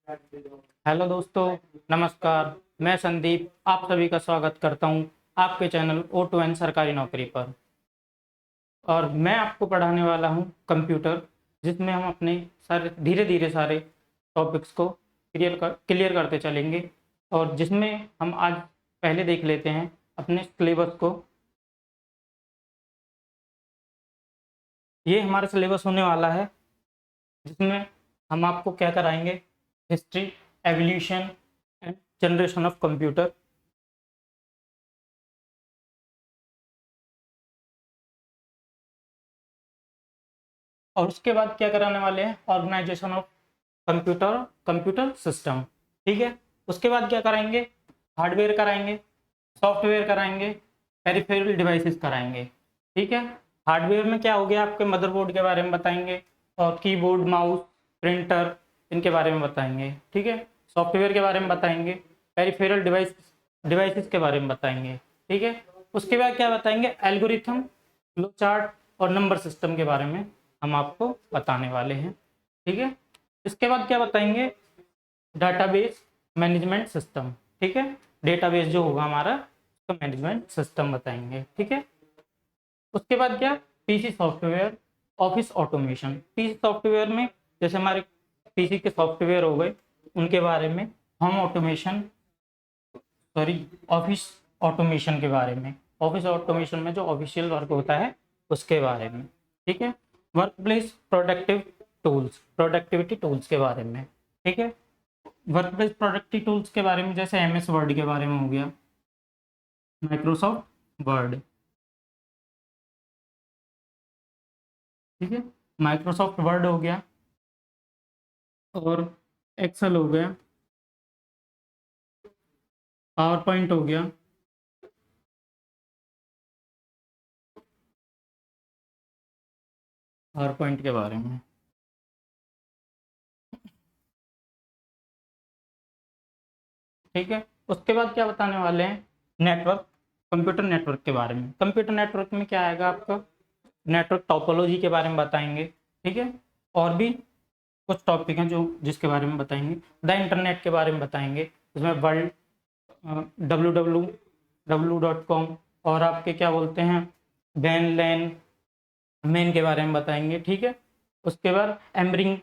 Hello दोस्तों, नमस्कार। मैं संदीप आप सभी का स्वागत करता हूं आपके चैनल O2N सरकारी नौकरी पर। और मैं आपको पढ़ाने वाला हूं कंप्यूटर, जिसमें हम अपने सारे धीरे धीरे सारे टॉपिक्स को क्लियर करते चलेंगे। और जिसमें हम आज पहले देख लेते हैं अपने सिलेबस को। ये हमारा सिलेबस होने वाला है, जिसमें हम आपको क्या कराएंगे, history, evolution and generation of computer. और उसके बाद क्या कराने वाले हैं, ऑर्गेनाइजेशन ऑफ कंप्यूटर सिस्टम। ठीक है। उसके बाद क्या कराएंगे, हार्डवेयर कराएंगे, सॉफ्टवेयर कराएंगे, पेरिफेरल डिवाइसेस कराएंगे। ठीक है। हार्डवेयर में क्या हो गया, आपके मदरबोर्ड के बारे में बताएंगे, और कीबोर्ड, माउस, प्रिंटर, इनके बारे में बताएंगे। ठीक है। सॉफ्टवेयर के बारे में बताएंगे, पेरिफेरल डिवाइसेस के बारे में बताएंगे। ठीक है। उसके बाद क्या बताएंगे, एल्गोरिथम, फ्लो चार्ट और नंबर सिस्टम के बारे में हम आपको बताने वाले हैं। ठीक है। इसके बाद क्या बताएंगे, डाटाबेस मैनेजमेंट सिस्टम। ठीक है। डेटाबेस जो होगा हमारा, उसका मैनेजमेंट सिस्टम बताएंगे। ठीक है। उसके बाद क्या, PC software, office automation. PC software में जैसे हमारे पीसी के सॉफ्टवेयर हो गए, उनके बारे में, home automation, sorry, office automation के बारे में, ऑफिस ऑटोमेशन में जो ऑफिशियल वर्क होता है उसके बारे में। ठीक है। वर्क प्लेस प्रोडक्टिविटी टूल्स के बारे में। ठीक है। वर्क प्लेस प्रोडक्टिविटी टूल्स के बारे में जैसे एमएस वर्ड के बारे में हो गया, माइक्रोसॉफ्ट वर्ड। ठीक है। माइक्रोसॉफ्ट वर्ड हो गया, और एक्सेल हो गया, पावर पॉइंट हो गया, पावर पॉइंट के बारे में। ठीक है। उसके बाद क्या बताने वाले हैं, नेटवर्क, कंप्यूटर नेटवर्क के बारे में। कंप्यूटर नेटवर्क में क्या आएगा आपका, नेटवर्क टोपोलॉजी के बारे में बताएंगे। ठीक है। और भी कुछ टॉपिक हैं जो जिसके बारे में बताएंगे। द इंटरनेट के बारे में बताएंगे, इसमें वर्ल्ड, www.com, और आपके क्या बोलते हैं, वैन लैन मेन के बारे में बताएंगे। ठीक है। उसके बाद एम्ब्रिंग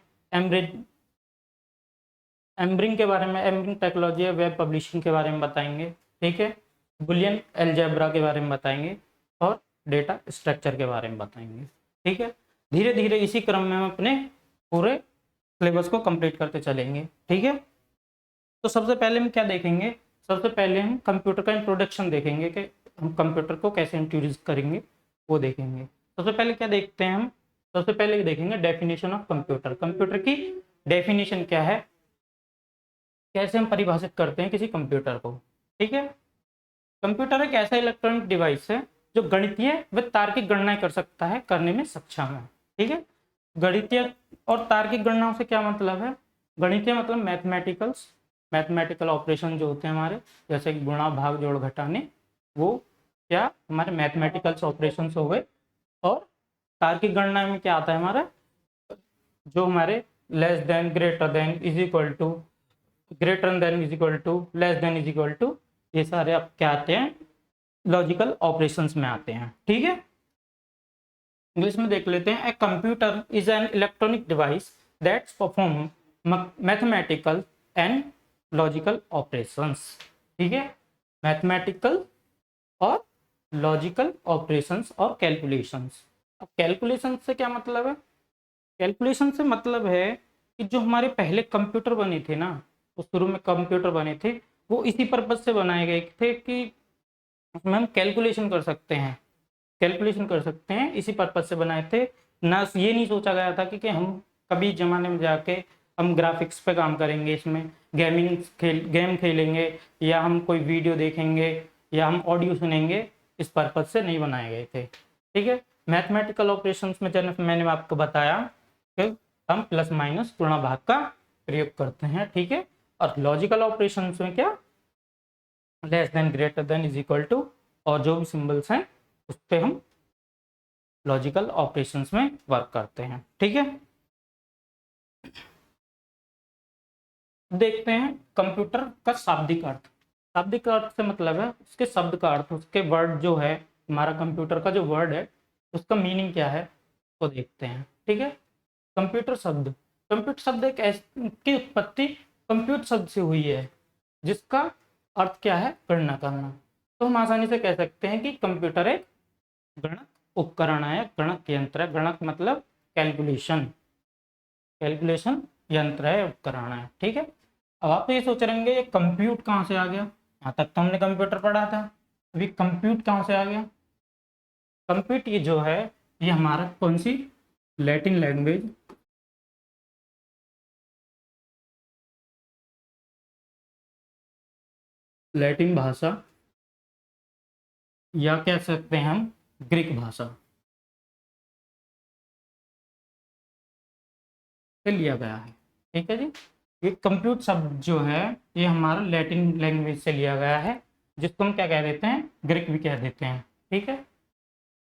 एम्ब्रिंग के बारे में, एम्ब्रिंग टेक्नोलॉजी वेब पब्लिशिंग के बारे में बताएंगे। ठीक है। बुलियन एल्जेब्रा के बारे में बताएंगे, और डेटा स्ट्रक्चर के बारे में बताएंगे। ठीक है। धीरे धीरे इसी क्रम में हम अपने पूरे सिलेबस को कंप्लीट करते चलेंगे। ठीक है। तो सबसे पहले हम क्या देखेंगे, सबसे पहले हम कंप्यूटर का इंट्रोडक्शन देखेंगे कि हम कंप्यूटर को कैसे इंट्रोड्यूस करेंगे, वो देखेंगे। सबसे पहले क्या देखते हैं हम, सबसे पहले देखेंगे डेफिनेशन ऑफ कंप्यूटर। कंप्यूटर की डेफिनेशन क्या है, कैसे हम परिभाषित करते हैं किसी कंप्यूटर को। ठीक है। कंप्यूटर एक ऐसा इलेक्ट्रॉनिक डिवाइस है जो गणितीय व तार्किक गणनाएं कर सकता है, करने में सक्षम है। ठीक है। गणितीय और तार्किक गणनाओं से क्या मतलब है, गणितीय मतलब मैथमेटिकल ऑपरेशन जो होते हैं हमारे, जैसे कि गुणा, भाग, जोड़, घटाने, वो क्या हमारे मैथमेटिकल ऑपरेशन हो गए। और तार्किक गणना में क्या आता है हमारा, जो हमारे less than, greater than, is equal to, greater than is equal to, less than is equal to, ये सारे आप क्या आते हैं, लॉजिकल ऑपरेशंस में आते हैं। ठीक है। इंग्लिश में देख लेते हैं, a computer is an electronic device that perform mathematical and logical operations. ठीक है। मैथमेटिकल और लॉजिकल ऑपरेशंस और कैलकुलेशंस। अब कैलकुलेशन से क्या मतलब है, कैलकुलेशन से मतलब है कि जो हमारे पहले कंप्यूटर बने थे ना, तो शुरू में कंप्यूटर बने थे, वो इसी पर्पज से बनाए गए थे कि उसमें हम कैलकुलेशन कर सकते हैं, कैलकुलेशन कर सकते हैं, इसी पर्पज से बनाए थे। ना ये नहीं सोचा गया था कि हम कभी जमाने में जाके हम ग्राफिक्स पे काम करेंगे, इसमें गेम खेलेंगे, या हम कोई वीडियो देखेंगे, या हम ऑडियो सुनेंगे, इस पर्पज से नहीं बनाए गए थे। ठीक है। मैथमेटिकल ऑपरेशंस में जैसे मैंने आपको बताया कि हम प्लस माइनस गुणा भाग का प्रयोग करते हैं। ठीक है। और लॉजिकल ऑपरेशंस में क्या, less than, greater than, is equal to, और जो भी सिंबल्स हैं उस पर हम लॉजिकल ऑपरेशंस में वर्क करते हैं। ठीक है। देखते हैं कंप्यूटर का शाब्दिक अर्थ। शाब्दिक अर्थ से मतलब है उसके शब्द का अर्थ, उसके वर्ड जो है, हमारा कंप्यूटर का जो वर्ड है उसका मीनिंग क्या है वो देखते हैं। ठीक है, कंप्यूटर शब्द, कंप्यूटर शब्द एक ऐसी की उत्पत्ति कंप्यूटर शब्द से हुई है जिसका अर्थ क्या है, गणना करना। तो हम आसानी से कह सकते हैं कि कंप्यूटर एक गणक उपकरण है, गणक यंत्र है। गणक मतलब कैलकुलेशन, कैलकुलेशन यंत्र है, उपकरण है। ठीक है, अब आप तो ये सोच रहे होंगे ये कंप्यूट कहाँ से आ गया, यहाँ तक तो हमने कंप्यूटर पढ़ा था, अभी कंप्यूट कहाँ से आ गया। कंप्यूट ये जो है ये हमारा कौन सी लैटिन लैंग्वेज, लैटिन भाषा या कह सकते हैं हम ग्रीक भाषा से लिया गया है। ठीक है जी, ये कंप्यूट शब्द जो है ये हमारा लैटिन लैंग्वेज से लिया गया है, जिसको हम क्या कह देते हैं, ग्रीक भी कह देते हैं। ठीक है,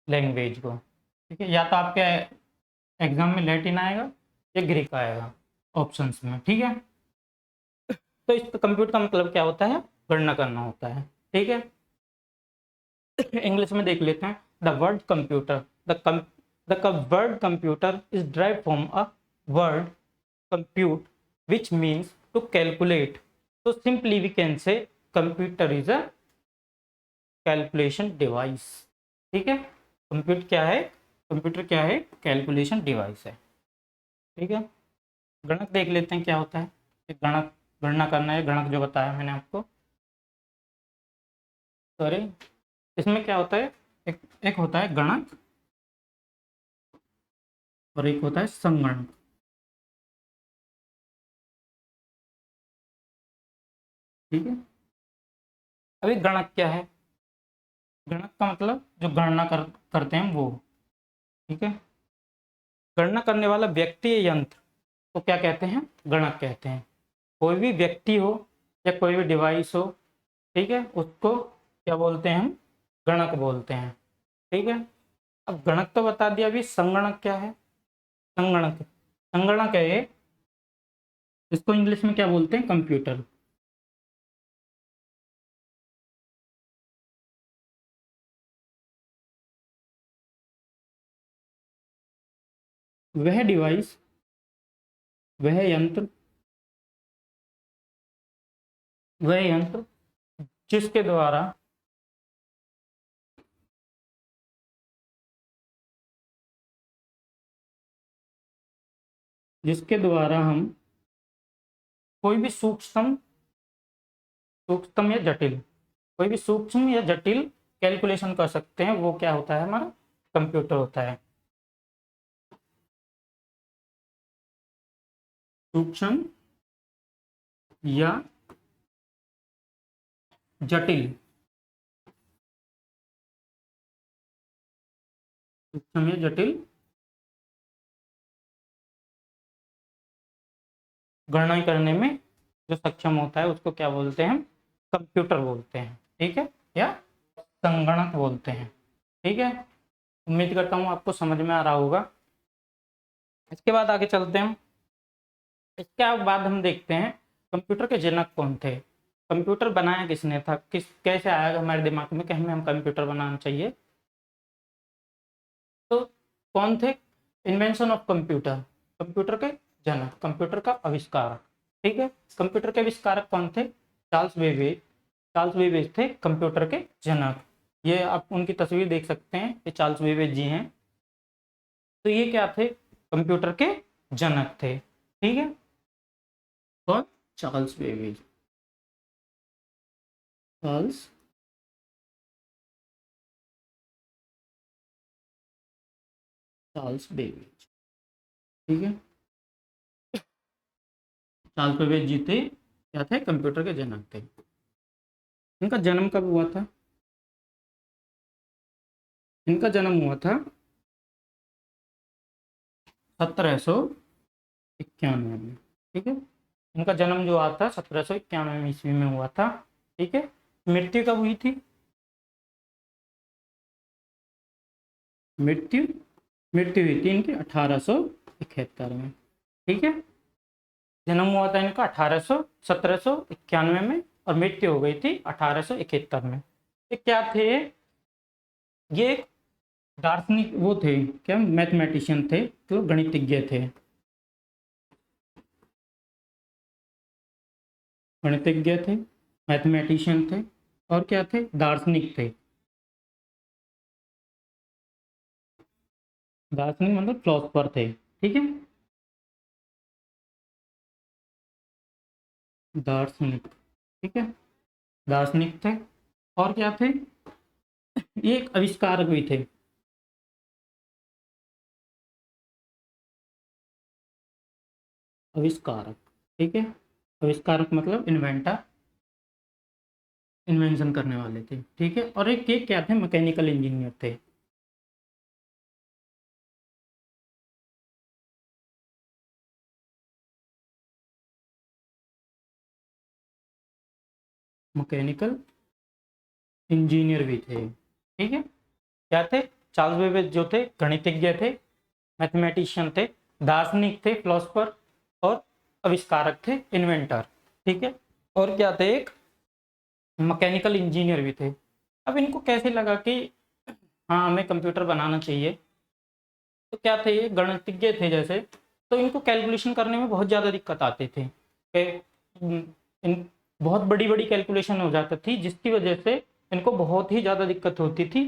लैंग्वेज को। ठीक है, या तो आपके एग्जाम में लैटिन आएगा या ग्रीक आएगा ऑप्शंस में। ठीक है, तो इस कंप्यूट का मतलब क्या होता है, गणना करना होता है। ठीक है, इंग्लिश में देख लेते हैं। The word computer, the word computer is drive from a word compute which means to calculate, so simply we can say computer is a calculation device। ठीक है, कंप्यूटर क्या है, कंप्यूटर क्या है, कैलकुलेशन डिवाइस है। ठीक है, गणक देख लेते हैं क्या होता है। एक गणक, गणना करना है, गणक जो बताया मैंने आपको, सॉरी, इसमें क्या होता है, एक होता है गणक और एक होता है संगणक। ठीक है, अभी गणक क्या है, गणक का मतलब जो गणना करते हैं वो। ठीक है, गणना करने वाला व्यक्ति या यंत्र तो क्या कहते हैं, गणक कहते हैं। कोई भी व्यक्ति हो या कोई भी डिवाइस हो, ठीक है, उसको क्या बोलते हैं हम, गणक बोलते हैं। ठीक है, अब गणक तो बता दिया, अभी संगणक क्या है। संगणक, संगणक है ये, इसको इंग्लिश में क्या बोलते हैं, कंप्यूटर। वह डिवाइस, वह यंत्र, वह यंत्र जिसके द्वारा जिसके द्वारा हम कोई भी सूक्ष्म, सूक्ष्म या जटिल, कोई भी सूक्ष्म या जटिल कैलकुलेशन कर सकते हैं, वो क्या होता है, हमारा कंप्यूटर होता है। सूक्ष्म या जटिल, सूक्ष्म या जटिल गणना करने में जो सक्षम होता है उसको क्या बोलते हैं, हम कंप्यूटर बोलते हैं। ठीक है, या संगणक बोलते हैं। ठीक है, उम्मीद करता हूँ आपको समझ में आ रहा होगा। इसके बाद आगे चलते हैं। इसके बाद हम देखते हैं कंप्यूटर के जनक कौन थे, कंप्यूटर बनाया किसने था, किस कैसे आया हमारे दिमाग में कि हमें हम कंप्यूटर बनाना चाहिए। तो कौन थे, इन्वेंशन ऑफ कंप्यूटर, कंप्यूटर के जनक, कंप्यूटर का आविष्कारक। ठीक है, कंप्यूटर के आविष्कारक कौन थे, चार्ल्स बेबेज। चार्ल्स बेबेज थे कंप्यूटर के जनक। ये आप उनकी तस्वीर देख सकते हैं, ये चार्ल्स बेबेज जी हैं। तो ये क्या थे, कंप्यूटर के जनक थे। ठीक है, कौन, Charles Babbage, Charles Charles Babbage. ठीक है, चार्ल्स बेबेज जी थे, क्या थे, कंप्यूटर के जनक थे। इनका जन्म कब हुआ था, इनका जन्म हुआ था 1791 में। ठीक है, इनका जन्म जो हुआ था 1791 ईस्वी में हुआ था। ठीक है, मृत्यु कब हुई थी, मृत्यु मृत्यु हुई थी इनकी 1871 में। ठीक है, जन्म हुआ था इनका 1791 में और मृत्यु हो गई थी 1871 में। ये क्या थे? ये एक दार्शनिक वो थे, क्या मैथमेटिशियन थे, तो गणितज्ञ थे, गणितज्ञ थे, मैथमेटिशियन थे और क्या थे? दार्शनिक थे। दार्शनिक मतलब फिलोसफर थे, ठीक है। दार्शनिक, ठीक है, दार्शनिक थे और क्या थे? ये एक आविष्कारक भी थे। आविष्कारक, ठीक है, आविष्कारक मतलब इन्वेंटर, इन्वेंशन करने वाले थे, ठीक है। और एक ये क्या थे? मैकेनिकल इंजीनियर थे। मैकेनिकल इंजीनियर भी थे, ठीक है। क्या थे? चार्ल्स बेबेज जो थे गणितज्ञ थे, मैथमेटिशियन थे, दार्शनिक थे, फिलोसफर और आविष्कारक थे, इन्वेंटर, ठीक है। और क्या थे? एक मैकेनिकल इंजीनियर भी थे। अब इनको कैसे लगा कि हाँ हमें कंप्यूटर बनाना चाहिए, तो क्या थे? ये गणितज्ञ थे जैसे, तो इनको कैलकुलेशन करने में बहुत ज़्यादा दिक्कत आती थी कि इन बहुत बड़ी बड़ी कैलकुलेशन हो जाती थी, जिसकी वजह से इनको बहुत ही ज़्यादा दिक्कत होती थी।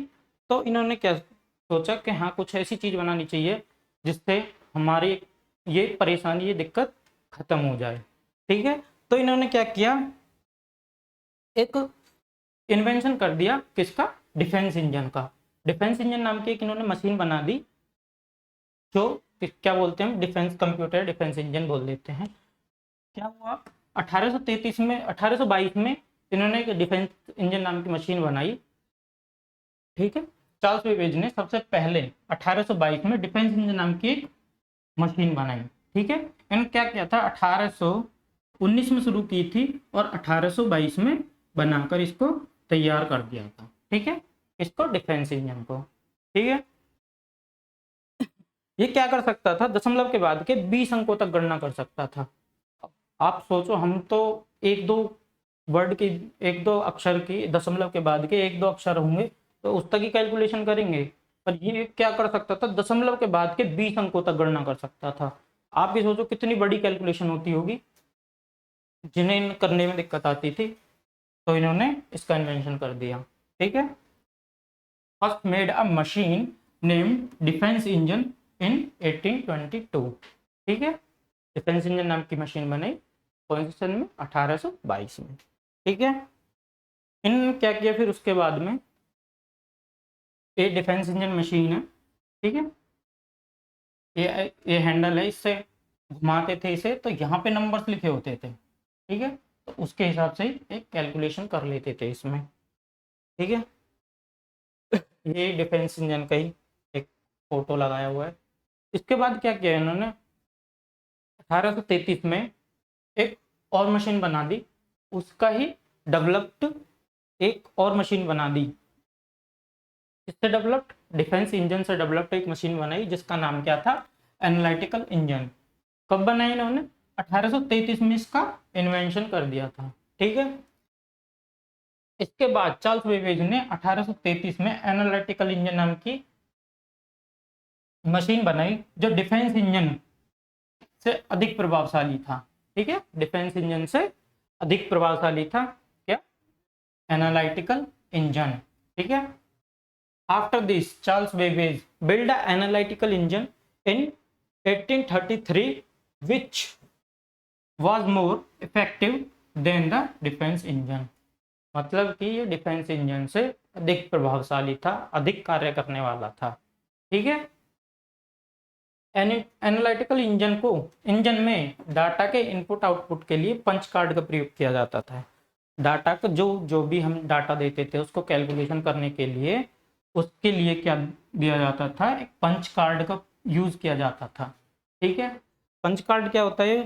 तो इन्होंने क्या सोचा कि हाँ कुछ ऐसी चीज़ बनानी चाहिए जिससे हमारी ये परेशानी, ये दिक्कत खत्म हो जाए, ठीक है। तो इन्होंने क्या किया? एक इन्वेंशन कर दिया, किसका? डिफेंस इंजन का। डिफेंस इंजन नाम की एक इन्होंने मशीन बना दी, जो क्या बोलते हैं, डिफेंस कंप्यूटर, डिफेंस इंजन बोल देते हैं। क्या हुआ? 1833 में, 1822 में इन्होंने एक डिफेंस इंजन नाम की मशीन बनाई, ठीक है। चार्ल्स बेबेज ने सबसे पहले 1822 में डिफेंस इंजन नाम की एक मशीन बनाई, ठीक है। इन्होंने क्या किया था? 1819 में शुरू की थी और 1822 में बनाकर इसको तैयार कर दिया था, ठीक है, इसको डिफेंस इंजन को, ठीक है। ये क्या कर सकता था? दशमलव के बाद के 20 अंकों तक गणना कर सकता था। आप सोचो, हम तो एक दो वर्ड की, एक दो अक्षर की, दशमलव के बाद के एक दो अक्षर होंगे तो उस तक ही कैलकुलेशन करेंगे, पर ये क्या कर सकता था? दशमलव के बाद के 20 अंकों तक गणना कर सकता था। आप भी सोचो कितनी बड़ी कैलकुलेशन होती होगी, जिन्हें करने में दिक्कत आती थी। तो इन्होंने इसका इन्वेंशन कर दिया, ठीक है। First made a machine named defence engine in 1822, ठीक है। डिफेंस इंजन नाम की मशीन बनाई कौन से सन में? 1822 में, ठीक है। इन क्या किया फिर उसके बाद में? ये डिफेंस इंजन मशीन है, ठीक है, ये हैंडल है, इससे घुमाते थे इसे, तो यहाँ पे नंबर्स लिखे होते थे, ठीक है। तो उसके हिसाब से एक कैलकुलेशन कर लेते थे इसमें, ठीक है। ये डिफेंस इंजन का ही एक फोटो लगाया हुआ है। इसके बाद क्या किया इन्होंने? 1833 में एक और मशीन बना दी, उसका ही डेवलप्ड एक और मशीन बना दी। इससे डेवलप्ड, डिफेंस इंजन से डेवलप्ड एक मशीन बनाई जिसका नाम क्या था? Analytical engine. कब बनाई इन्होंने? 1833 में इसका इन्वेंशन कर दिया था, ठीक है। इसके बाद चार्ल्स बेबेज ने 1833 में एनालिटिकल इंजन नाम की मशीन बनाई, जो डिफेंस इंजन से अधिक प्रभावशाली था, ठीक है, डिफेंस इंजन से अधिक प्रभावशाली था क्या? एनालिटिकल इंजन, ठीक है। After this Charles Babbage build a analytical engine in 1833 which was more effective than the defense engine। मतलब कि ये डिफेंस इंजन से अधिक प्रभावशाली था, अधिक कार्य करने वाला था, ठीक है। एनालिटिकल इंजन को, इंजन में डाटा के इनपुट आउटपुट के लिए पंच कार्ड का प्रयोग किया जाता था। डाटा का जो जो भी हम डाटा देते थे उसको कैलकुलेशन करने के लिए, उसके लिए क्या दिया जाता था? एक पंच कार्ड का यूज किया जाता था, ठीक है। पंच कार्ड क्या होता है?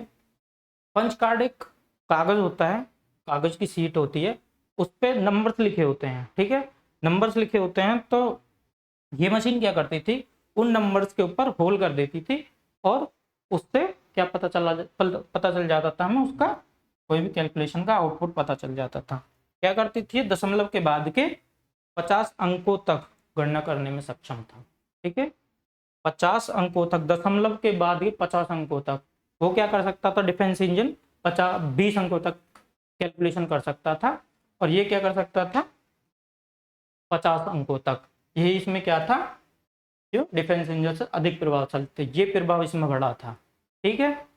पंच कार्ड एक कागज होता है, कागज की सीट होती है, उस पर नंबर्स लिखे होते हैं, ठीक है। नंबर्स लिखे होते हैं, तो ये मशीन क्या करती थी? उन नंबर्स के ऊपर होल कर देती थी और उससे क्या पता चल जाता था हमें, उसका कोई भी कैलकुलेशन का आउटपुट पता चल जाता था। क्या करती थी, दशमलव के बाद के 50 अंकों तक गणना करने में सक्षम था। ठीक है, 50 अंकों तक, दशमलव के बाद के 50 अंकों तक वो क्या कर सकता था, डिफेंस इंजन 20 अंकों तक कैलकुलेशन कर सकता था, और ये क्या कर सकता था 50 अंकों तक। यही इसमें क्या था, जो डिफेंस इंजन से अधिक प्रभावशाली थे, ये प्रभाव इसमें बढ़ा था। ठीक है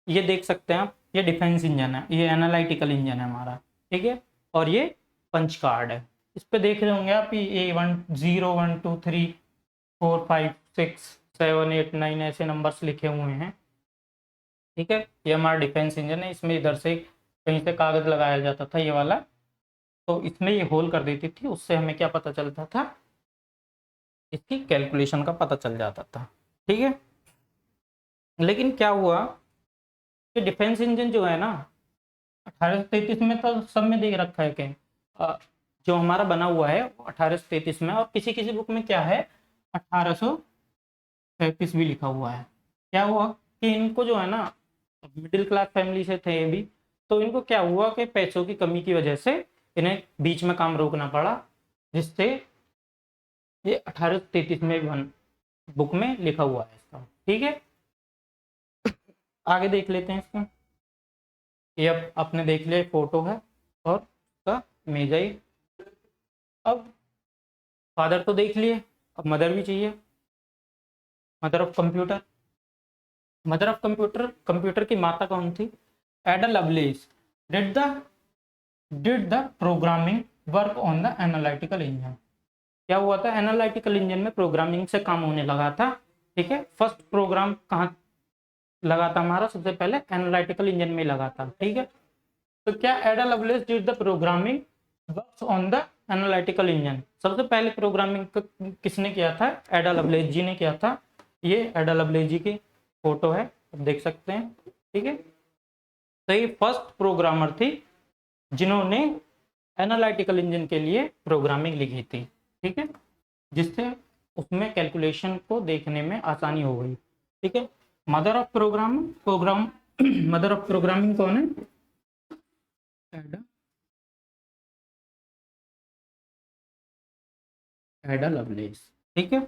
ये देख सकते हैं आप, ये डिफेंस इंजन है, ये एनालिटिकल इंजन है हमारा। ठीक है, और ये पंच कार्ड है। इस पे देख रहे होंगे आप, ये 1 0 1 2 3 4 5 6 7 8 9 ऐसे नंबर्स लिखे हुए हैं। ठीक है, ये हमारा डिफेंस इंजन है। इसमें इधर से कहीं से कागज लगाया जाता था, ये वाला, तो इसमें ये होल कर देती थी, उससे हमें क्या पता चलता था, इसकी कैलकुलेशन का पता चल जाता था। ठीक है, लेकिन क्या हुआ कि डिफेंस इंजन जो है ना 1833 में तो सब में देख रखा है कि जो हमारा बना हुआ है वो 1833 में, और किसी किसी बुक में क्या है 1835 भी लिखा हुआ है। क्या हुआ कि इनको जो है ना, मिडिल क्लास फैमिली से थे ये भी, तो इनको क्या हुआ कि पैसों की कमी की वजह से इन्हें बीच में काम रोकना पड़ा, जिससे ये 1833 में बन बुक में लिखा हुआ है इसका। ठीक है, आगे देख लेते हैं इसका। ये अब आपने देख लिया, फोटो है और उसका इमेज है। अब फादर तो देख लिए, अब मदर भी चाहिए। Mother of computer, mother of computer, computer की माता कौन थी, एडा loveless did the programming work on the analytical engine. क्या हुआ था, एनालिटिकल इंजन में प्रोग्रामिंग से काम होने लगा था। ठीक है, फर्स्ट प्रोग्राम कहाँ लगा था हमारा, सबसे पहले एनालिटिकल इंजन में लगा था। ठीक है, तो क्या एडा loveless did the programming works on the analytical engine, सबसे पहले प्रोग्रामिंग किसने किया था, एडा लवलेस जी ने किया था। ये एडा लवलेस जी की फोटो है, आप देख सकते हैं। ठीक है, तो ये फर्स्ट प्रोग्रामर थी जिन्होंने एनालिटिकल इंजन के लिए प्रोग्रामिंग लिखी थी। ठीक है, जिससे उसमें कैलकुलेशन को देखने में आसानी हो गई। ठीक है, mother of program mother of programming कौन है, एडा लवलेस। ठीक है,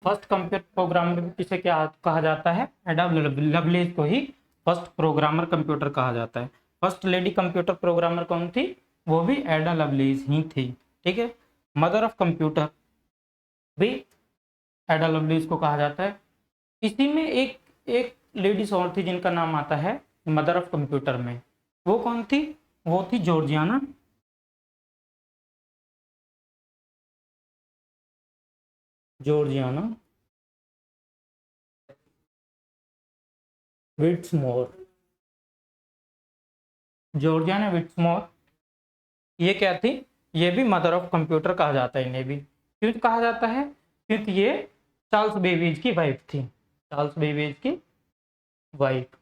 फर्स्ट कंप्यूटर प्रोग्रामर किसे क्या कहा जाता है, एडा लवलेस को ही फर्स्ट प्रोग्रामर कंप्यूटर कहा जाता है। फर्स्ट लेडी कंप्यूटर प्रोग्रामर कौन थी, वो भी एडा लवलेस ही थी। ठीक है, मदर ऑफ कंप्यूटर भी एडा लवलेस को कहा जाता है। इसी में एक एक लेडीज और थी जिनका नाम आता है मदर ऑफ कंप्यूटर में, वो कौन थी, वो थी जॉर्जियाना जॉर्जियाना विट्समोर। जॉर्जियाना विट्समोर ये क्या थी, ये भी मदर ऑफ कंप्यूटर कहा जाता है इन्हें भी। क्यों कहा जाता है, क्योंकि ये चार्ल्स बेबेज की वाइफ थी, चार्ल्स बेबेज की वाइफ,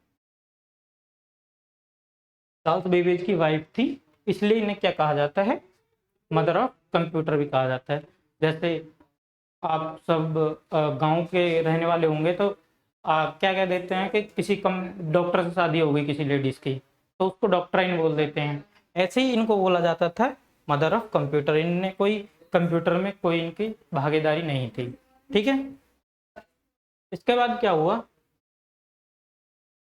चार्ल्स बेबेज की वाइफ थी, इसलिए इन्हें क्या कहा जाता है, मदर ऑफ कंप्यूटर भी कहा जाता है। जैसे आप सब गांव के रहने वाले होंगे तो क्या कह देते हैं कि किसी कम डॉक्टर से शादी हो गई किसी लेडीज की, तो उसको डॉक्टराइन बोल देते हैं। ऐसे ही इनको बोला जाता था मदर ऑफ कंप्यूटर, इनने कोई कंप्यूटर में कोई इनकी भागीदारी नहीं थी। ठीक है, इसके बाद क्या हुआ,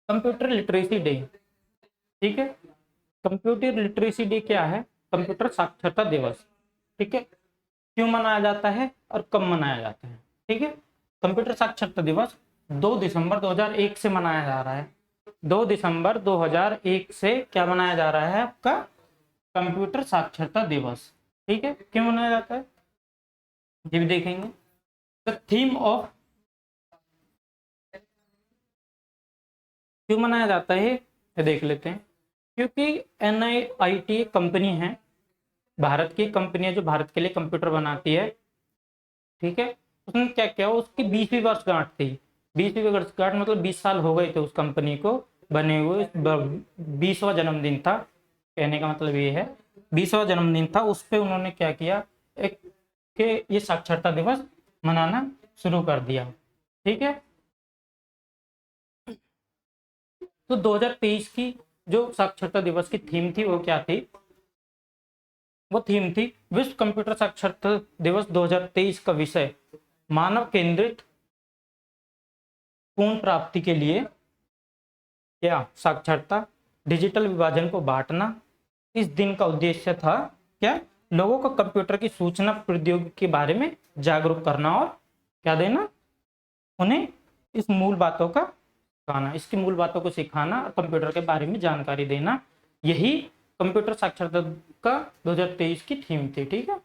कंप्यूटर लिटरेसी डे। ठीक है, कंप्यूटर लिटरेसी डे क्या है, कंप्यूटर साक्षरता दिवस। ठीक है, क्यों मनाया जाता है और कब मनाया जाता है। ठीक है, कंप्यूटर साक्षरता दिवस 2 दिसंबर 2001 से मनाया जा रहा है। 2 दिसंबर 2001 से क्या मनाया जा रहा है आपका, कंप्यूटर साक्षरता दिवस। ठीक है, क्यों मनाया जाता है ये भी देखेंगे। द थीम ऑफ, क्यों मनाया जाता है ये देख लेते हैं। क्योंकि NIIT कंपनी है, भारत की कंपनी है जो भारत के लिए कंप्यूटर बनाती है। ठीक है, उसने क्या किया, उसकी 20वीं वर्षगांठ थी। 20वीं वर्षगांठ मतलब 20 साल हो गए थे उस कंपनी को बने हुए, 20वां जन्मदिन था, कहने का मतलब ये है 20वां जन्मदिन था। उस पर उन्होंने क्या किया, एक के ये साक्षरता दिवस मनाना शुरू कर दिया। ठीक है, तो 2023 की जो साक्षरता दिवस की थीम थी वो क्या थी? वो थीम थी विश्व कंप्यूटर साक्षरता दिवस 2023 का विषय मानव केंद्रित पूर्ण प्राप्ति के लिए क्या? साक्षरता, डिजिटल विभाजन को बांटना। इस दिन का उद्देश्य था क्या? लोगों को कंप्यूटर की सूचना प्रौद्योगिकी के बारे में जागरूक करना और क्या देना? उन्हें इस मूल बातों का सिखाना, इसकी मूल बातों को सिखाना, कंप्यूटर के बारे में जानकारी देना। यही कंप्यूटर साक्षरता का 2023 की थीम थी। ठीक है,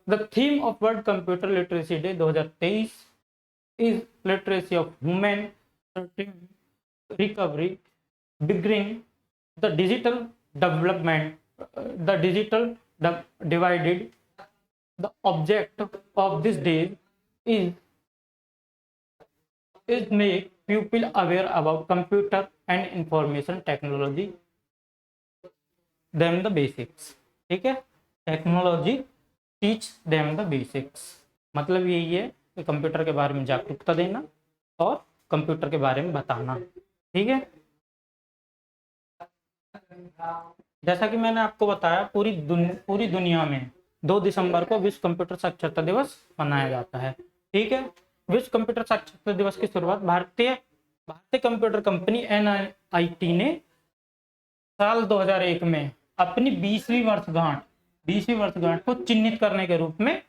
the theme of world computer literacy day 2023 is literacy of human recovery, beginning the digital development, the digital divided. The object of this day is make people aware about computer and information technology, them the basics. ठीक है, technology teach them the basics, मतलब यही है कि computer के बारे में जागरूकता देना और कंप्यूटर के बारे में बताना। ठीक है, जैसा कि मैंने आपको बताया पूरी दुनिया में 2 दिसंबर को विश्व कंप्यूटर साक्षरता दिवस मनाया जाता है। ठीक है, विश्व कंप्यूटर साक्षरता दिवस की शुरुआत भारतीय कंप्यूटर कंपनी एनआईटी ने साल 2001 में अपनी 20वीं वर्षगांठ को चिन्हित करने के रूप में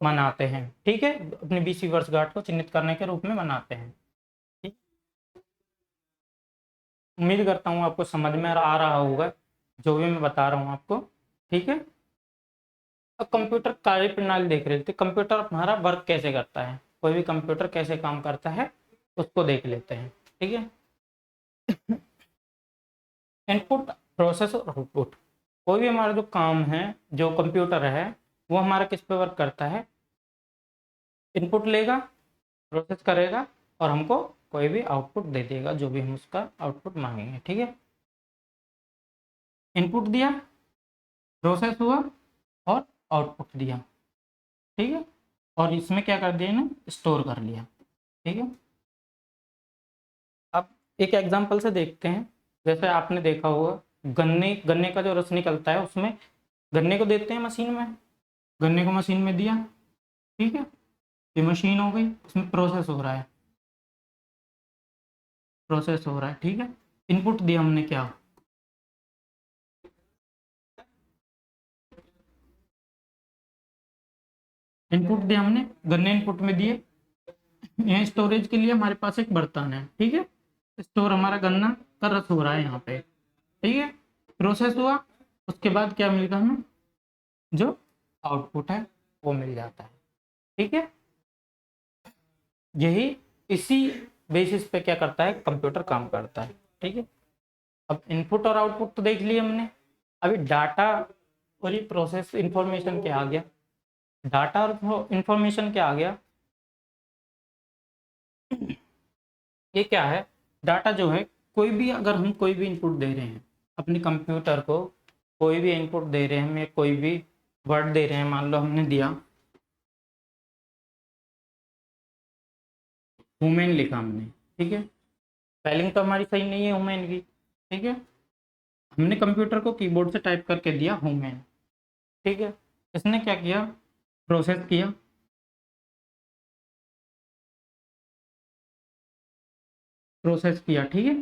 मनाते हैं। ठीक है, अपनी 20वीं वर्षगांठ को चिन्हित करने के रूप में मनाते हैं। उम्मीद करता हूँ आपको समझ में आ रहा होगा जो भी मैं बता रहा हूँ आपको। ठीक है, अब कंप्यूटर कार्य प्रणाली देख रहे थे, कंप्यूटर हमारा वर्क कैसे करता है, कोई भी कंप्यूटर कैसे काम करता है उसको देख लेते हैं। ठीक है, इनपुट, प्रोसेस और आउटपुट। कोई भी हमारा जो काम है, जो कंप्यूटर है, वो हमारा किस पे वर्क करता है? इनपुट लेगा, प्रोसेस करेगा और हमको कोई भी आउटपुट दे देगा, जो भी हम उसका आउटपुट मांगेंगे। ठीक है, इनपुट दिया, प्रोसेस हुआ और आउटपुट दिया। ठीक है, और इसमें क्या कर दिया ना, स्टोर कर लिया। ठीक है, अब एक एग्जांपल से देखते हैं। जैसे आपने देखा होगा गन्ने का जो रस निकलता है, उसमें गन्ने को देते हैं मशीन में, गन्ने को मशीन में दिया। ठीक है, ये मशीन हो गई, इसमें प्रोसेस हो रहा है, ठीक है। इनपुट दिया हमने क्या? इनपुट दिया हमने, गन्ने इनपुट में दिए। यहाँ स्टोरेज के लिए हमारे पास एक बर्तन है। ठीक है, स्टोर हमारा गन्ना का रस हो रहा है यहाँ पे। ठीक है, प्रोसेस हुआ, उसके बाद क्या मिलेगा हमें? जो आउटपुट है वो मिल जाता है। ठीक है, यही इसी बेसिस पे क्या करता है, कंप्यूटर काम करता है। ठीक है, अब इनपुट और आउटपुट तो देख लिए हमने। अभी डाटा और ये प्रोसेस इंफॉर्मेशन क्या आ गया, डाटा और इंफॉर्मेशन क्या आ गया? ये क्या है? डाटा जो है, कोई भी अगर हम कोई भी इनपुट दे रहे हैं अपने कंप्यूटर को, कोई भी इनपुट दे रहे हैं, हमें कोई भी वर्ड दे रहे हैं, मान लो हमने दिया वुमेन, लिखा हमने। ठीक है, स्पेलिंग तो हमारी सही नहीं है वुमेन की। ठीक है, हमने कंप्यूटर को कीबोर्ड से टाइप करके दिया वुमेन। ठीक है, इसने क्या किया? प्रोसेस किया, ठीक है,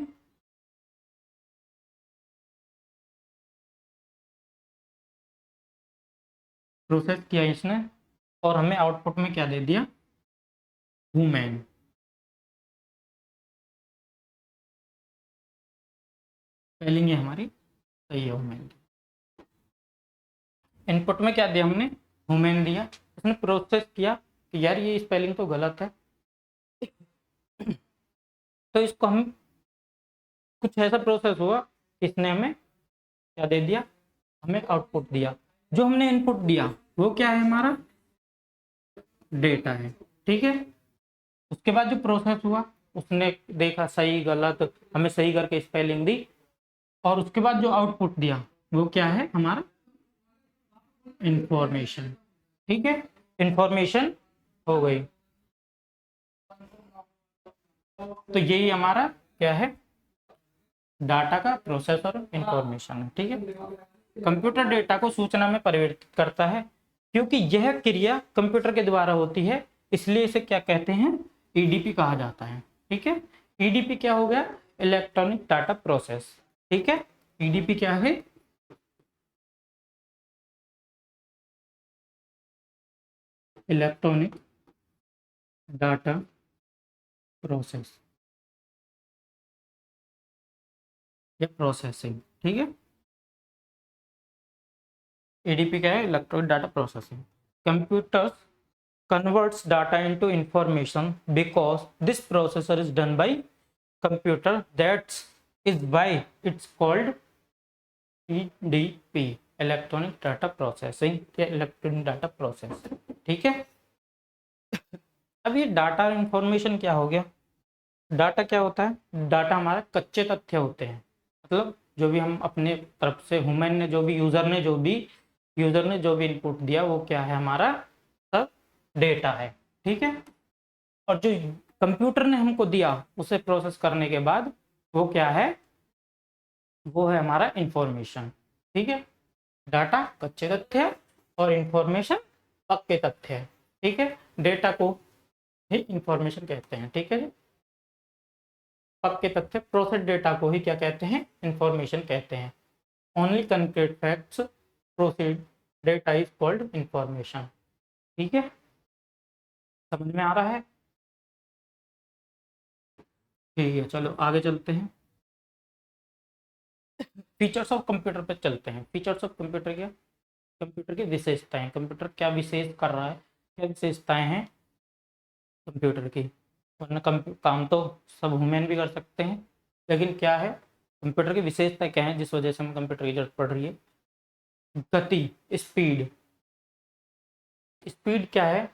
प्रोसेस किया इसने और हमें आउटपुट में क्या दे दिया? वुमेन। स्पेलिंग है हमारी सही है वुमेन की। इनपुट में क्या दिया हमने? वुमेन दिया। उसने प्रोसेस किया कि यार ये स्पेलिंग तो गलत है, तो इसको हम कुछ ऐसा प्रोसेस हुआ, इसने हमें क्या दे दिया? हमें आउटपुट दिया। जो हमने इनपुट दिया वो क्या है? हमारा डेटा है। ठीक है, उसके बाद जो प्रोसेस हुआ, उसने देखा सही गलत, हमें सही करके स्पेलिंग दी, और उसके बाद जो आउटपुट दिया वो क्या है? हमारा इंफॉर्मेशन। ठीक है, इंफॉर्मेशन हो गई। तो यही हमारा क्या है, डाटा का प्रोसेस और इंफॉर्मेशन है। ठीक है, कंप्यूटर डेटा को सूचना में परिवर्तित करता है। क्योंकि यह क्रिया कंप्यूटर के द्वारा होती है, इसलिए इसे क्या कहते हैं, ईडीपी कहा जाता है। ठीक है, ईडीपी क्या हो गया, इलेक्ट्रॉनिक डाटा प्रोसेस। ठीक है, ईडीपी क्या है, इलेक्ट्रॉनिक डाटा प्रोसेस या प्रोसेसिंग। ठीक है, एडीपी क्या है, electronic data processing. Computers converts data into information because this processor is done by computer, that is why it's called EDP, electronic data processing या इलेक्ट्रॉनिक डाटा प्रोसेस। ठीक है, अब ये डाटा इंफॉर्मेशन क्या हो गया, डाटा क्या होता है, डाटा हमारा कच्चे तथ्य होते हैं। मतलब जो भी हम अपने तरफ से ह्यूमन ने जो भी यूजर ने जो भी इनपुट दिया वो क्या है, हमारा सब डेटा है। ठीक है, और जो कंप्यूटर ने हमको दिया उसे प्रोसेस करने के बाद वो क्या है, वो है हमारा इंफॉर्मेशन। ठीक है, डाटा कच्चे तथ्य है और इंफॉर्मेशन पक्के तथ्य है। ठीक है, डेटा को ही इंफॉर्मेशन कहते हैं। ठीक है, पक्के तथ्य प्रोसेस डेटा को ही क्या कहते हैं, इंफॉर्मेशन कहते हैं। Only concrete facts proceed data is called information. ठीक है, समझ में आ रहा है। ठीक है, चलो आगे चलते हैं, फीचर्स ऑफ कंप्यूटर पे चलते हैं। फीचर्स ऑफ कंप्यूटर क्या, कंप्यूटर की विशेषताएं, कंप्यूटर क्या विशेष कर रहा है, क्या विशेषताएं हैं कंप्यूटर की। वरना काम तो सब ह्यूमन भी कर सकते हैं, लेकिन क्या है, कंप्यूटर की विशेषता क्या है जिस वजह से हमें कंप्यूटर की जरूरत पड़ रही है। गति, स्पीड। स्पीड क्या है,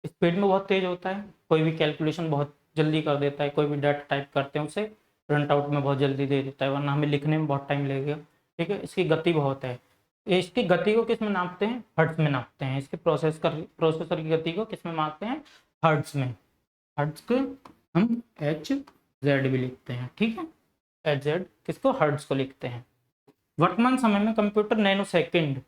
स्पीड में बहुत तेज होता है, कोई भी कैलकुलेशन बहुत जल्दी कर देता है, कोई भी डाटा टाइप करते हैं उसे प्रिंट आउट में बहुत जल्दी दे देता है, वरना हमें लिखने में बहुत टाइम लगेगा। ठीक है, इसकी गति बहुत है। इसकी गति को किस में नापते हैं, हर्ट्ज में नापते हैं। इसके प्रोसेसर की गति को किस में मापते हैं, हर्ट्ज में। हर्ट्ज को हम HZ भी लिखते हैं। ठीक है, HZ किसको, हर्ट्ज को लिखते हैं। वर्तमान समय में कंप्यूटर नैनो सेकंड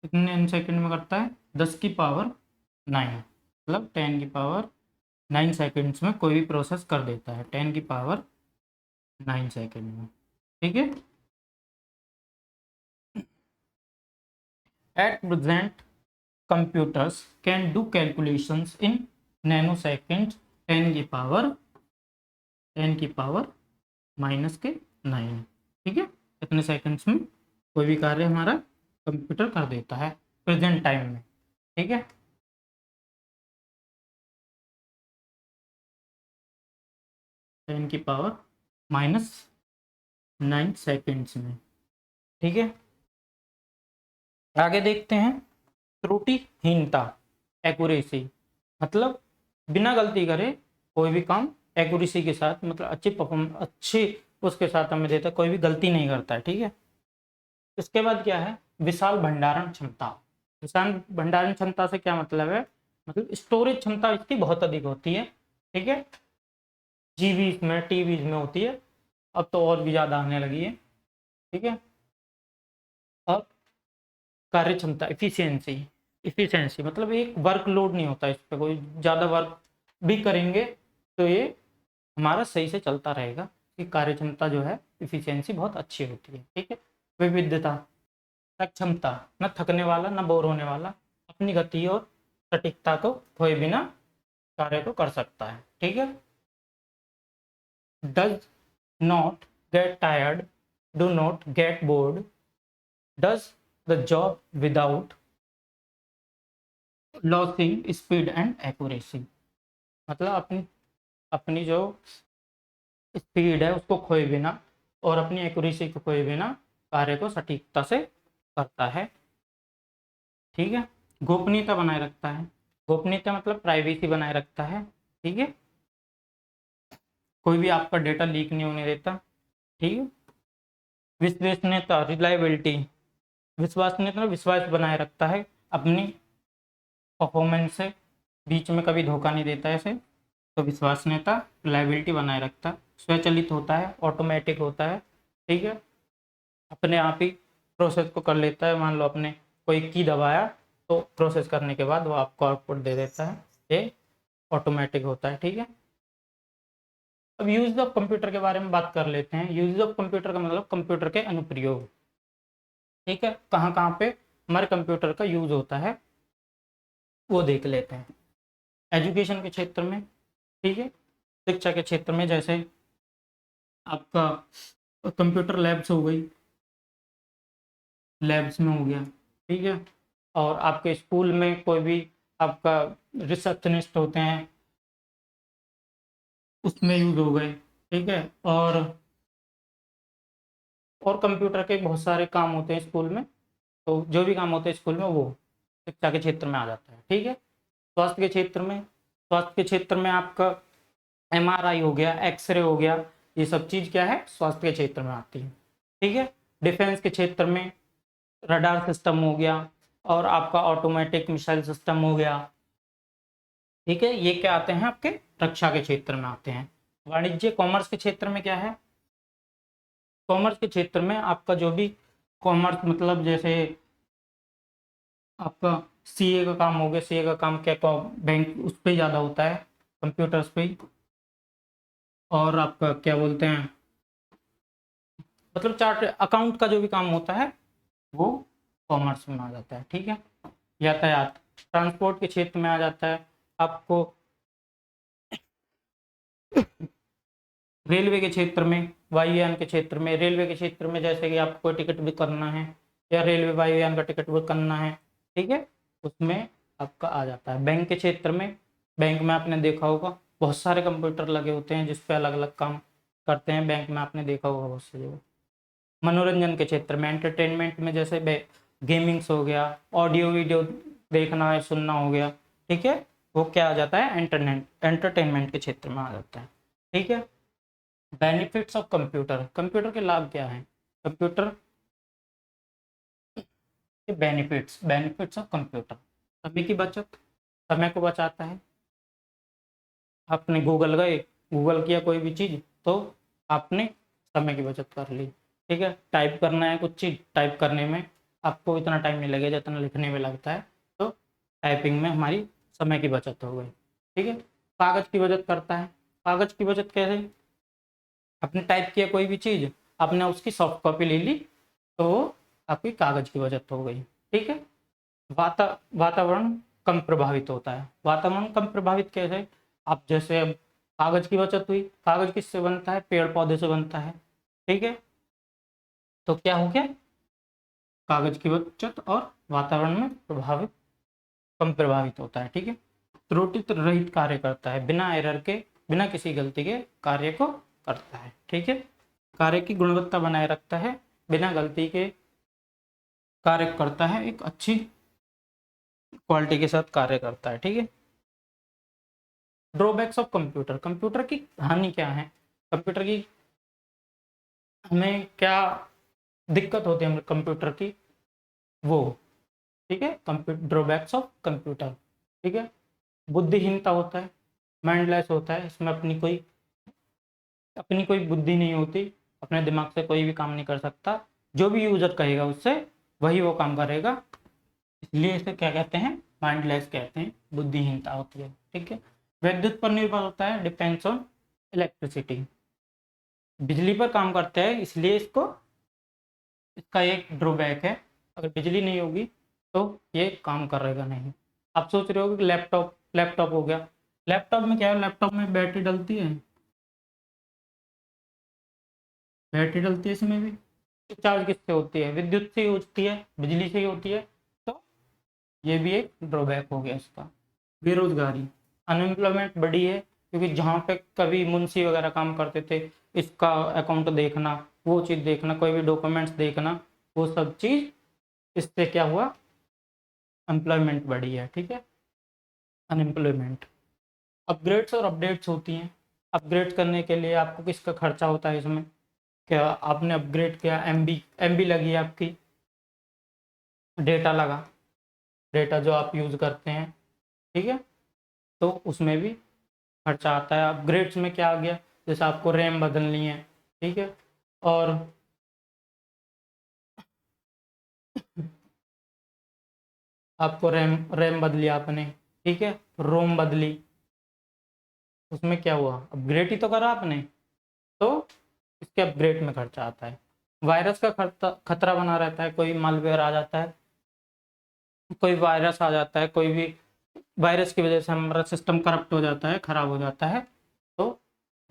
कितने सेकंड में करता है, 10⁹, मतलब 10⁹ सेकंड्स में कोई भी प्रोसेस कर देता है, 10⁹ सेकंड में। ठीक है, at present computers can do calculations in nanoseconds, 10⁻⁹ ठीक है, इतने सेकंड्स में कोई भी कार्य हमारा कंप्यूटर कर देता है प्रेजेंट टाइम में। ठीक है, 10⁻⁹ सेकंड्स में। ठीक है, आगे देखते हैं, त्रुटिहीनता, एक्यूरेसी, मतलब बिना गलती करे कोई भी काम एक्यूरेसी के साथ, मतलब अच्छी उसके साथ हमें देता है, कोई भी गलती नहीं करता है। ठीक है, इसके बाद क्या है, विशाल भंडारण क्षमता। विशाल भंडारण क्षमता से क्या मतलब है, मतलब स्टोरेज क्षमता इसकी बहुत अधिक होती है। ठीक है, जीबीज में टीबीज में होती है, अब तो और भी ज़्यादा आने लगी है। ठीक है, और कार्य क्षमता, इफिशियंसी मतलब एक वर्कलोड नहीं होता इस पर, कोई ज़्यादा वर्क भी करेंगे तो ये हमारा सही से चलता रहेगा, कि कार्य क्षमता जो है, इफिशियंसी बहुत अच्छी होती है। ठीक है, विविधता, सक्षमता, न थकने वाला न बोर होने वाला, अपनी गति और सटीकता को खोए बिना कार्य को कर सकता है। ठीक है, does not get tired, do not get bored, does the job without losing speed and accuracy. मतलब अपनी अपनी जो स्पीड है उसको खोए बिना और अपनी एक्यूरेसी को खोए बिना कार्य को सटीकता से करता है। ठीक है, गोपनीयता बनाए रखता है, गोपनीयता मतलब प्राइवेसी बनाए रखता है, ठीक है, कोई भी आपका डेटा लीक नहीं होने देता, ठीक है। विश्वसनीयता रिलायबिलिटी, विश्वसनीयता विश्वास बनाए रखता है अपनी परफॉर्मेंस से, बीच में कभी धोखा नहीं देता है इसे। तो विश्वसनीयता रिलायबिलिटी बनाए रखता है, स्वचालित होता है, ऑटोमेटिक होता है, ठीक है, अपने आप ही प्रोसेस को कर लेता है। मान लो आपने कोई की दबाया तो प्रोसेस करने के बाद वो आपको आउटपुट दे देता है, ये ऑटोमेटिक होता है, ठीक है। अब यूज ऑफ कंप्यूटर के बारे में बात कर लेते हैं। यूज ऑफ कंप्यूटर का मतलब कंप्यूटर के अनुप्रयोग, ठीक है, कहाँ कहाँ पे हमारे कंप्यूटर का यूज होता है वो देख लेते हैं। एजुकेशन के क्षेत्र में, ठीक है, शिक्षा के क्षेत्र में, जैसे आपका कंप्यूटर लैब्स हो गई, लैब्स में हो गया, ठीक है। और आपके स्कूल में कोई भी आपका रिसेप्शनिस्ट होते हैं उसमें यूज हो गए, ठीक है। और कंप्यूटर के बहुत सारे काम होते हैं स्कूल में, तो जो भी काम होते हैं स्कूल में वो शिक्षा के क्षेत्र में आ जाता है, ठीक है। स्वास्थ्य के क्षेत्र में, स्वास्थ्य के क्षेत्र में आपका एमआरआई हो गया, एक्सरे हो गया, ये सब चीज़ क्या है, स्वास्थ्य के क्षेत्र में आती है, ठीक है। डिफेंस के क्षेत्र में रडार सिस्टम हो गया और आपका ऑटोमेटिक मिसाइल सिस्टम हो गया, ठीक है, ये क्या आते हैं आपके रक्षा के क्षेत्र में आते हैं। वाणिज्य कॉमर्स के क्षेत्र में क्या है, कॉमर्स के क्षेत्र में आपका जो भी कॉमर्स मतलब जैसे आपका सीए का काम हो गया, सीए का काम क्या बैंक उस पर ज़्यादा होता है, कंप्यूटर्स पे ही। और आपका क्या बोलते हैं, मतलब चार्ट अकाउंट का जो भी काम होता है वो कॉमर्स में आ जाता है, ठीक है। यातायात ट्रांसपोर्ट के क्षेत्र में आ जाता है आपको। रेलवे के क्षेत्र में, वायुयान के क्षेत्र में, रेलवे के क्षेत्र में जैसे कि आपको कोई टिकट बुक करना है या रेलवे वायुयान का टिकट बुक करना है, ठीक है, उसमें आपका आ जाता है। बैंक के क्षेत्र में, बैंक में आपने देखा होगा बहुत सारे कंप्यूटर लगे होते हैं जिस पे अलग अलग काम करते हैं, बैंक में आपने देखा होगा बहुत से जगह। मनोरंजन के क्षेत्र में, एंटरटेनमेंट में जैसे गेमिंग्स हो गया, ऑडियो वीडियो देखना है सुनना हो गया, ठीक है, वो क्या आ जाता है, एंटरटेनमेंट के क्षेत्र में आ जाता है, ठीक है। बेनिफिट्स ऑफ कंप्यूटर, कंप्यूटर के लाभ क्या हैं, कंप्यूटर के बेनिफिट्स, बेनिफिट्स ऑफ कंप्यूटर, समय की बचत, समय को बचाता है। आपने गूगल गए, गूगल किया कोई भी चीज़ तो आपने समय की बचत कर ली, ठीक है। टाइप करना है कुछ चीज़, टाइप करने में आपको इतना टाइम नहीं लगेगा जितना लिखने में लगता है, तो टाइपिंग में हमारी समय की बचत हो गई, ठीक है। कागज़ की बचत करता है, कागज़ की बचत कैसे, आपने टाइप किया कोई भी चीज़, आपने उसकी सॉफ्ट कॉपी ले ली तो आपकी कागज़ की बचत हो गई, ठीक है। वातावरण कम प्रभावित होता है, वातावरण कम प्रभावित कैसे, आप जैसे अब कागज़ की बचत हुई, कागज़ किससे बनता है, पेड़ पौधे से बनता है, ठीक है। तो क्या हो गया, कागज़ की बचत और वातावरण में प्रभावित कम प्रभावित होता है, ठीक है। त्रुटि रहित कार्य करता है, बिना एरर के, बिना किसी गलती के कार्य को करता है, ठीक है। कार्य की गुणवत्ता बनाए रखता है, बिना गलती के कार्य करता है, एक अच्छी क्वालिटी के साथ कार्य करता है, ठीक है। ड्रॉबैक्स ऑफ कंप्यूटर, कंप्यूटर की हानि क्या है, कंप्यूटर की हमें क्या दिक्कत होती है हमें कंप्यूटर की, वो, ठीक है, कंप्यूटर ड्रॉबैक्स ऑफ कंप्यूटर, ठीक है। बुद्धिहीनता होता है, माइंडलेस होता है, इसमें अपनी कोई बुद्धि नहीं होती, अपने दिमाग से कोई भी काम नहीं कर सकता, जो भी यूजर कहेगा उससे वही वो काम करेगा, इसलिए इसे क्या कहते हैं, माइंडलेस कहते हैं, बुद्धिहीनता होती है, ठीक है। विद्युत पर निर्भर होता है, डिपेंड्स ऑन इलेक्ट्रिसिटी, बिजली पर काम करता है, इसलिए इसका एक ड्रॉबैक है, अगर बिजली नहीं होगी तो ये काम करेगा नहीं। आप सोच रहे हो कि लैपटॉप, लैपटॉप हो गया, लैपटॉप में क्या है, लैपटॉप में बैटरी डलती है, बैटरी डलती है इसमें भी, तो चार्ज किससे होती है, विद्युत से ही होती है, बिजली से ही होती है, तो ये भी एक ड्रॉबैक हो गया इसका। बेरोजगारी, अनएम्प्लॉयमेंट बढ़ी है, क्योंकि जहाँ पे कभी मुंशी वगैरह काम करते थे, इसका अकाउंट देखना, वो चीज़ देखना, कोई भी डॉक्यूमेंट्स देखना, वो सब चीज़ इससे क्या हुआ, एम्प्लॉयमेंट बढ़ी है, ठीक है। अनएम्प्लॉयमेंट। अपग्रेड्स और अपडेट्स होती हैं। अपग्रेड करने के लिए आपको किसका खर्चा होता है इसमें, क्या आपने अपग्रेड किया, एमबी लगी आपकी, डेटा लगा, डेटा जो आप यूज़ करते हैं, ठीक है, तो उसमें भी खर्चा आता है। अपग्रेड्स में क्या आ गया, जैसे आपको रैम बदलनी है, ठीक है, और आपको रैम रैम बदली आपने, ठीक है, रोम बदली, उसमें क्या हुआ, अपग्रेड ही तो करा आपने, तो इसके अपग्रेड में खर्चा आता है। वायरस का खतरा बना रहता है, कोई मालवेयर आ जाता है, कोई वायरस आ जाता है, कोई भी वायरस की वजह से हमारा सिस्टम करप्ट हो जाता है, खराब हो जाता है, तो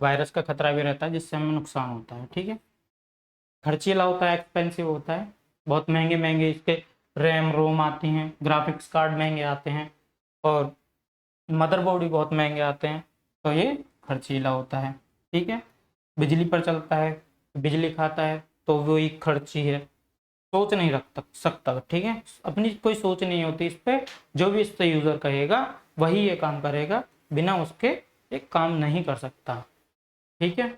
वायरस का खतरा भी रहता है जिससे हमें नुकसान होता है, ठीक है। खर्चीला होता है, एक्सपेंसिव होता है, बहुत महंगे महंगे इसके रैम रोम आती हैं, ग्राफिक्स कार्ड महंगे आते हैं, और मदरबोर्ड भी बहुत महंगे आते हैं, तो ये खर्चीला होता है, ठीक है। बिजली पर चलता है, बिजली खाता है, तो वो एक खर्ची है, सोच नहीं रख सकता, ठीक है, अपनी कोई सोच नहीं होती इस पे, जो भी इस पे यूज़र कहेगा वही ये काम करेगा, बिना उसके ये काम नहीं कर सकता, ठीक है।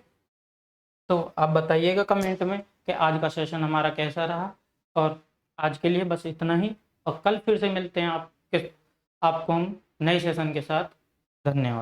तो आप बताइएगा कमेंट में कि आज का सेशन हमारा कैसा रहा, और आज के लिए बस इतना ही, और कल फिर से मिलते हैं आपको हम नए सेशन के साथ। धन्यवाद।